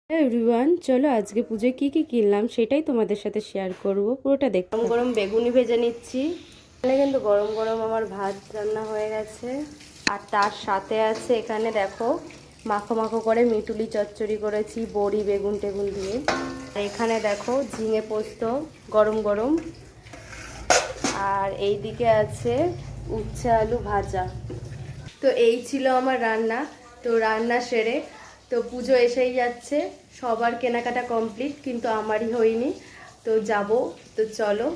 Everyone, চলো আজকে পুজোয় কি কি কিনলাম সেটাই তোমাদের সাথে শেয়ার করব। পুরোটা দেখো। গরম গরম বেগুনি ভেজে নিচ্ছি। এখানে কিন্তু গরম গরম আমার ভাত রান্না হয়ে গেছে, আর তার সাথে আছে এখানে দেখো মাখো মাখো করে মিটুলি চচ্চড়ি করেছি বড়ি বেগুন টেগুন দিয়ে। আর এখানে দেখো ঝিঙে পোস্ত গরম গরম, আর এই দিকে আছে উচ্ছে আলু ভাজা। তো এই ছিল আমার রান্না। তো রান্না সেরে তো পুজো এসেই যাচ্ছে, সবার কেনাকাটা কমপ্লিট, কিন্তু আমারই হয়নি। তো যাব, তো চলো।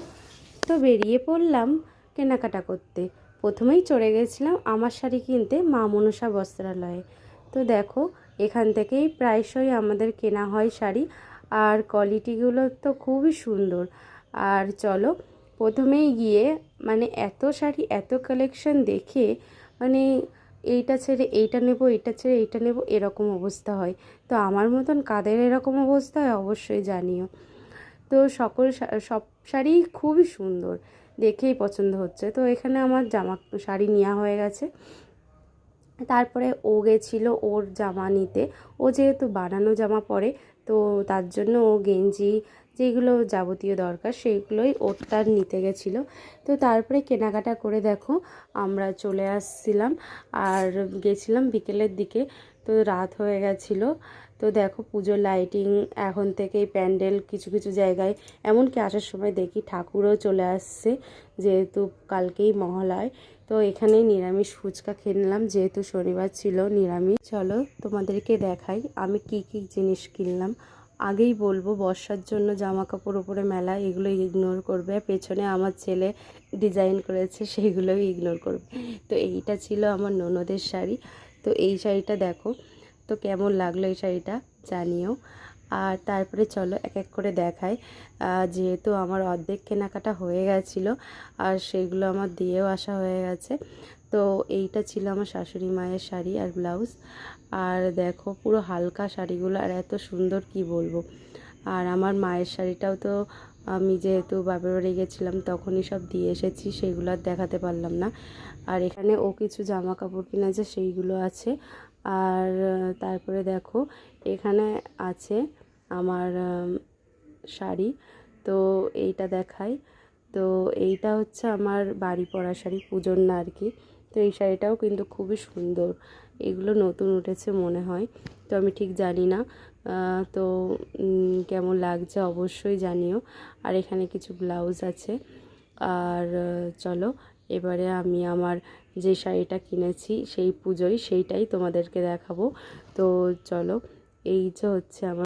তো বেরিয়ে পড়লাম কেনাকাটা করতে। প্রথমেই চড়ে গেছিলাম আমার শাড়ি কিনতে মা মনসা বস্ত্রালয়ে। তো দেখো এখান থেকেই প্রায়শই আমাদের কেনা হয় শাড়ি, আর কোয়ালিটিগুলো তো খুবই সুন্দর। আর চলো প্রথমেই গিয়ে মানে এত শাড়ি এত কালেকশন দেখে মানে এইটা ছেড়ে এইটা নেব, এইটা ছেড়ে এইটা নেব, এরকম অবস্থা হয়। তো আমার মতন কাদের এরকম অবস্থা হয় অবশ্যই জানিও। তো সব শাড়ি খুবই সুন্দর, দেখেই পছন্দ হচ্ছে। তো এখানে আমার শাড়ি নেওয়া হয়ে গেছে। তারপরে ও গেছিলো ওর জামা নিতে। ও যেহেতু বানানো জামা পরে, তো তার জন্য ও গেঞ্জি যেগুলো যাবতীয় দরকার সেইগুলোই ওরটার নিতে গেছিলো। তো তারপরে কেনাকাটা করে দেখো আমরা চলে আসছিলাম, আর গেছিলাম বিকেলের দিকে। তো রাত হয়ে গেছিলো। তো দেখো পুজোর লাইটিং এখন থেকেই, প্যান্ডেল কিছু কিছু জায়গায়, এমনকি আসার সময় দেখি ঠাকুরও চলে আসছে, যেহেতু কালকেই মহালয়। তো এখানে নিরামিষ ফুচকা খেয়ে নিলাম, যেহেতু শনিবার ছিল নিরামিষ। চলো তোমাদেরকে দেখাই আমি কি কি জিনিস কিনলাম। আগেই বলবো বর্ষার জন্য জামা কাপড় উপরে মেলা, এগুলো ইগনোর করবে। পেছনে আমার ছেলে ডিজাইন করেছে, সেইগুলোই ইগনোর করবে। তো এইটা ছিল আমার ননদের শাড়ি। তো এই শাড়িটা দেখো, তো কেমন লাগলো এই শাড়িটা জানিও। আর তারপরে চলো এক এক করে দেখাই। যেহেতু আমার অর্ধেক কেনাকাটা হয়ে গেছিলো, আর সেইগুলো আমার দিয়েও আসা হয়ে গেছে। তো এইটা ছিল আমার শাশুড়ি মায়ের শাড়ি আর ব্লাউজ। আর দেখো পুরো হালকা শাড়িগুলো, আর এত সুন্দর কি বলবো। আর আমার মায়ের শাড়িটাও তো আমি যেহেতু বাপের বাড়ি গেছিলাম তখনই সব দিয়ে এসেছি, সেইগুলো আর দেখাতে পারলাম না। আর এখানে ও কিছু জামা কাপড় কিনেছে, সেইগুলো আছে। আর তারপরে দেখো এখানে আছে আমার শাড়ি। তো এইটা দেখাই। তো এইটা হচ্ছে আমার বাড়ি পরা শাড়ি, পুজোর না আর কি। তো এই শাড়িটাও কিন্তু খুবই সুন্দর। এগুলো নতুন উঠেছে মনে হয়, তো আমি ঠিক জানি না। তো কেমন লাগছে অবশ্যই জানিও। আর এখানে কিছু ব্লাউজ আছে। আর চলো এবারে আমি আমার যে শাড়িটা কিনেছি সেই পুজোয় সেইটাই তোমাদেরকে দেখাবো। তো চলো, এই যে হচ্ছে আমার